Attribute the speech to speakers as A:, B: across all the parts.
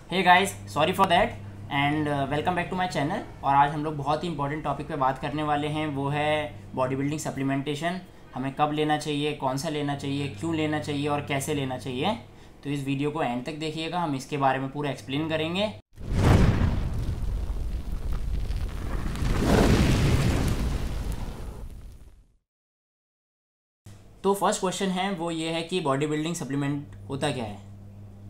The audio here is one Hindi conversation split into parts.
A: Hey guys, sorry for that and welcome back to my channel. और आज हम लोग बहुत ही इंपॉर्टेंट टॉपिक पे बात करने वाले हैं, वो है बॉडी बिल्डिंग सप्लीमेंटेशन। हमें कब लेना चाहिए, कौन सा लेना चाहिए, क्यों लेना चाहिए और कैसे लेना चाहिए। तो इस वीडियो को एंड तक देखिएगा, हम इसके बारे में पूरा एक्सप्लेन करेंगे। तो फर्स्ट क्वेश्चन है वो ये है कि बॉडी बिल्डिंग सप्लीमेंट होता क्या है।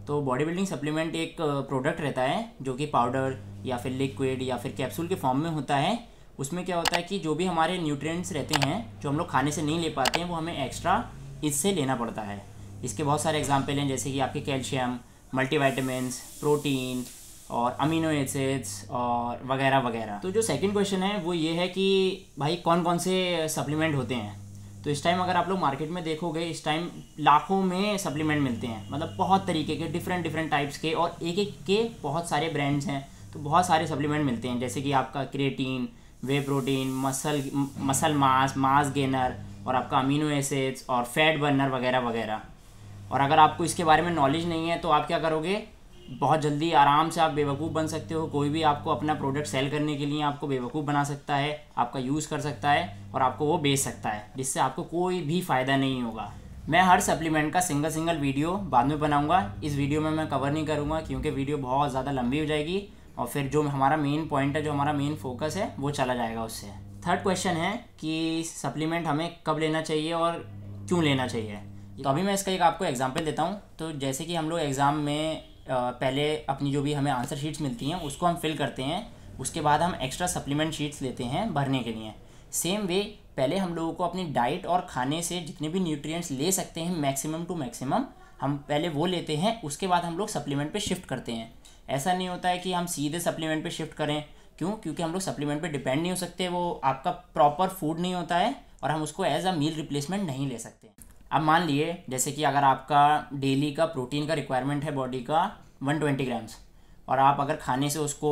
A: तो बॉडी बिल्डिंग सप्लीमेंट एक प्रोडक्ट रहता है जो कि पाउडर या फिर लिक्विड या फिर कैप्सूल के फॉर्म में होता है। उसमें क्या होता है कि जो भी हमारे न्यूट्रिएंट्स रहते हैं जो हम लोग खाने से नहीं ले पाते हैं, वो हमें एक्स्ट्रा इससे लेना पड़ता है। इसके बहुत सारे एग्जांपल हैं, जैसे कि आपके कैल्शियम, मल्टीविटामिन्स, प्रोटीन और अमीनो एसिड्स और वगैरह वगैरह। तो जो सेकंड क्वेश्चन है वो ये है कि भाई कौन कौन से सप्लीमेंट होते हैं। तो इस टाइम अगर आप लोग मार्केट में देखोगे, इस टाइम लाखों में सप्लीमेंट मिलते हैं, मतलब बहुत तरीके के डिफरेंट टाइप्स के, और एक एक के बहुत सारे ब्रांड्स हैं। तो बहुत सारे सप्लीमेंट मिलते हैं, जैसे कि आपका क्रिएटिन, वे प्रोटीन, मसल मास गेनर, और आपका अमीनो एसिड्स और फैट बर्नर वगैरह वगैरह। और अगर आपको इसके बारे में नॉलेज नहीं है तो आप क्या करोगे, बहुत जल्दी आराम से आप बेवकूफ़ बन सकते हो। कोई भी आपको अपना प्रोडक्ट सेल करने के लिए आपको बेवकूफ़ बना सकता है, आपका यूज़ कर सकता है और आपको वो बेच सकता है, जिससे आपको कोई भी फ़ायदा नहीं होगा। मैं हर सप्लीमेंट का सिंगल वीडियो बाद में बनाऊंगा। इस वीडियो में मैं कवर नहीं करूंगा क्योंकि वीडियो बहुत ज़्यादा लंबी हो जाएगी और फिर जो हमारा मेन पॉइंट है, जो हमारा मेन फोकस है, वो चला जाएगा उससे। थर्ड क्वेश्चन है कि सप्लीमेंट हमें कब लेना चाहिए और क्यों लेना चाहिए। तो अभी मैं इसका एक आपको एग्जांपल देता हूँ। तो जैसे कि हम लोग एग्ज़ाम में पहले अपनी जो भी हमें आंसर शीट्स मिलती हैं उसको हम फिल करते हैं, उसके बाद हम एक्स्ट्रा सप्लीमेंट शीट्स लेते हैं भरने के लिए। सेम वे पहले हम लोगों को अपनी डाइट और खाने से जितने भी न्यूट्रिएंट्स ले सकते हैं मैक्सिमम टू मैक्सिमम, हम पहले वो लेते हैं, उसके बाद हम लोग सप्लीमेंट पे शिफ्ट करते हैं। ऐसा नहीं होता है कि हम सीधे सप्लीमेंट पे शिफ्ट करें। क्यों? क्योंकि हम लोग सप्लीमेंट पे डिपेंड नहीं हो सकते, वो आपका प्रॉपर फूड नहीं होता है और हम उसको एज अ मील रिप्लेसमेंट नहीं ले सकते। अब मान लिए जैसे कि अगर आपका डेली का प्रोटीन का रिक्वायरमेंट है बॉडी का 120 ग्राम्स, और आप अगर खाने से उसको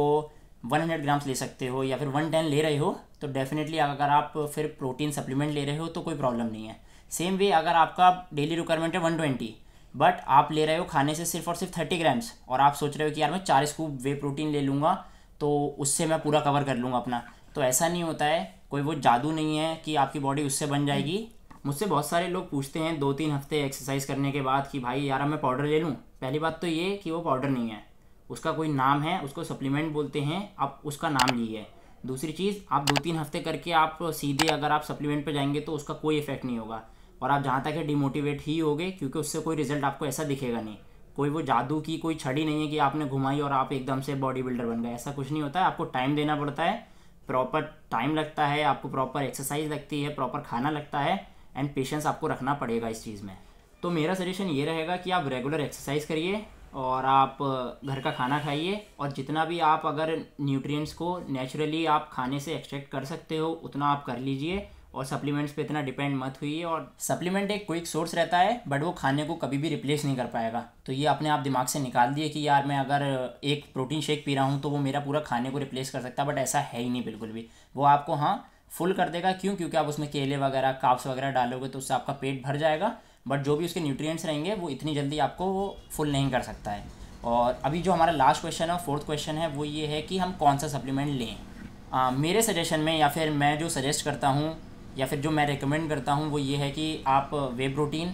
A: 100 ग्राम्स ले सकते हो या फिर 110 ले रहे हो, तो डेफिनेटली अगर आप फिर प्रोटीन सप्लीमेंट ले रहे हो तो कोई प्रॉब्लम नहीं है। सेम वे अगर आपका डेली रिक्वायरमेंट है 120, बट आप ले रहे हो खाने से सिर्फ और सिर्फ 30 ग्राम्स, और आप सोच रहे हो कि यार मैं 4 स्कूप वे प्रोटीन ले लूँगा तो उससे मैं पूरा कवर कर लूँगा अपना, तो ऐसा नहीं होता है। कोई वो जादू नहीं है कि आपकी बॉडी उससे बन जाएगी। मुझसे बहुत सारे लोग पूछते हैं 2-3 हफ्ते एक्सरसाइज करने के बाद कि भाई यार मैं पाउडर ले लूँ। पहली बात तो ये कि वो पाउडर नहीं है, उसका कोई नाम है, उसको सप्लीमेंट बोलते हैं, आप उसका नाम लीजिए। दूसरी चीज़, आप 2-3 हफ्ते करके आप सीधे अगर आप सप्लीमेंट पे जाएंगे तो उसका कोई इफेक्ट नहीं होगा, और आप जहाँ तक है डिमोटिवेट ही होगे, क्योंकि उससे कोई रिजल्ट आपको ऐसा दिखेगा नहीं। कोई वो जादू की कोई छड़ी नहीं है कि आपने घुमाई और आप एकदम से बॉडी बिल्डर बन गए, ऐसा कुछ नहीं होता है। आपको टाइम देना पड़ता है, प्रॉपर टाइम लगता है, आपको प्रॉपर एक्सरसाइज लगती है, प्रॉपर खाना लगता है, एंड पेशेंस आपको रखना पड़ेगा इस चीज़ में। तो मेरा सजेशन ये रहेगा कि आप रेगुलर एक्सरसाइज करिए और आप घर का खाना खाइए, और जितना भी आप अगर न्यूट्रिएंट्स को नेचुरली आप खाने से एक्सट्रैक्ट कर सकते हो उतना आप कर लीजिए, और सप्लीमेंट्स पे इतना डिपेंड मत हुइए। और सप्लीमेंट एक क्विक सोर्स रहता है, बट वो खाने को कभी भी रिप्लेस नहीं कर पाएगा। तो ये अपने आप दिमाग से निकाल दिए कि यार मैं अगर एक प्रोटीन शेक पी रहा हूँ तो वो मेरा पूरा खाने को रिप्लेस कर सकता है, बट ऐसा है ही नहीं बिल्कुल भी। वो आपको हाँ फुल कर देगा। क्यों? क्योंकि आप उसमें केले वगैरह, कार्ब्स वगैरह डालोगे तो उससे आपका पेट भर जाएगा, बट जो भी उसके न्यूट्रिएंट्स रहेंगे वो इतनी जल्दी आपको वो फुल नहीं कर सकता है। और अभी जो हमारा लास्ट क्वेश्चन है, फोर्थ क्वेश्चन है, वो ये है कि हम कौन सा सप्लीमेंट लें। मेरे सजेशन में, या फिर मैं जो सजेस्ट करता हूँ या फिर जो मैं रिकमेंड करता हूँ, वो ये है कि आप वे प्रोटीन,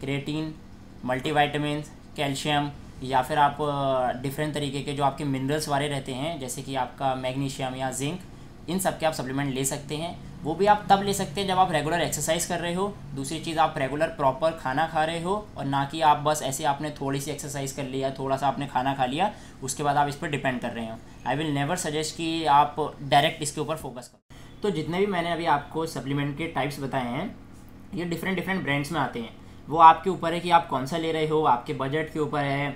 A: क्रिएटिन, मल्टीविटामिन्स, कैल्शियम, या फिर आप डिफरेंट तरीके के जो आपके मिनरल्स वाले रहते हैं, जैसे कि आपका मैग्नीशियम या जिंक, इन सब के आप सप्लीमेंट ले सकते हैं। वो भी आप तब ले सकते हैं जब आप रेगुलर एक्सरसाइज कर रहे हो। दूसरी चीज़, आप रेगुलर प्रॉपर खाना खा रहे हो, और ना कि आप बस ऐसे आपने थोड़ी सी एक्सरसाइज कर लिया, थोड़ा सा आपने खाना खा लिया, उसके बाद आप इस पर डिपेंड कर रहे हो। आई विल नेवर सजेस्ट कि आप डायरेक्ट इसके ऊपर फोकस करो। तो जितने भी मैंने अभी आपको सप्लीमेंट के टाइप्स बताए हैं, ये डिफरेंट ब्रांड्स में आते हैं। वो आपके ऊपर है कि आप कौन सा ले रहे हो, आपके बजट के ऊपर है,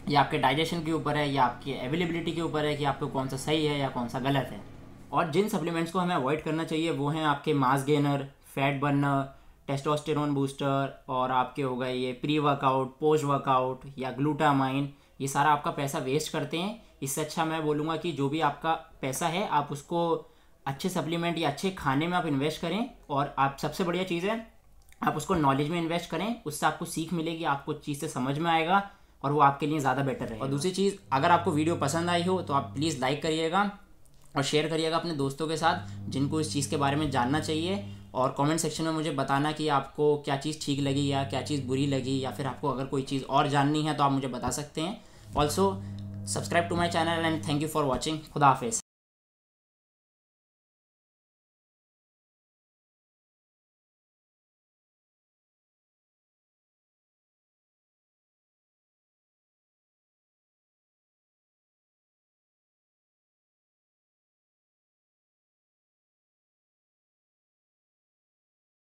A: या आपके डाइजेशन के ऊपर है, या आपकी अवेलेबिलिटी के ऊपर है कि आपको कौन सा सही है या कौन सा गलत है। और जिन सप्लीमेंट्स को हमें अवॉइड करना चाहिए वो हैं आपके mass gainer, fat burner, testosterone booster, और आपके हो गए ये प्री वर्कआउट, पोस्ट वर्कआउट या ग्लूटामाइन। ये सारा आपका पैसा वेस्ट करते हैं। इससे अच्छा मैं बोलूँगा कि जो भी आपका पैसा है आप उसको अच्छे सप्लीमेंट या अच्छे खाने में आप इन्वेस्ट करें, और आप सबसे बढ़िया चीज़ है आप उसको नॉलेज में इन्वेस्ट करें। उससे आपको सीख मिलेगी, आपको चीज़ से समझ में आएगा, और वो आपके लिए ज़्यादा बेटर रहेगा। और दूसरी चीज़, अगर आपको वीडियो पसंद आई हो तो आप प्लीज़ लाइक करिएगा और शेयर करिएगा अपने दोस्तों के साथ जिनको इस चीज़ के बारे में जानना चाहिए। और कमेंट सेक्शन में मुझे बताना कि आपको क्या चीज़ ठीक लगी या क्या चीज़ बुरी लगी, या फिर आपको अगर कोई चीज़ और जाननी है तो आप मुझे बता सकते हैं। Also subscribe to my channel and thank you for watching. खुदा हाफिज़।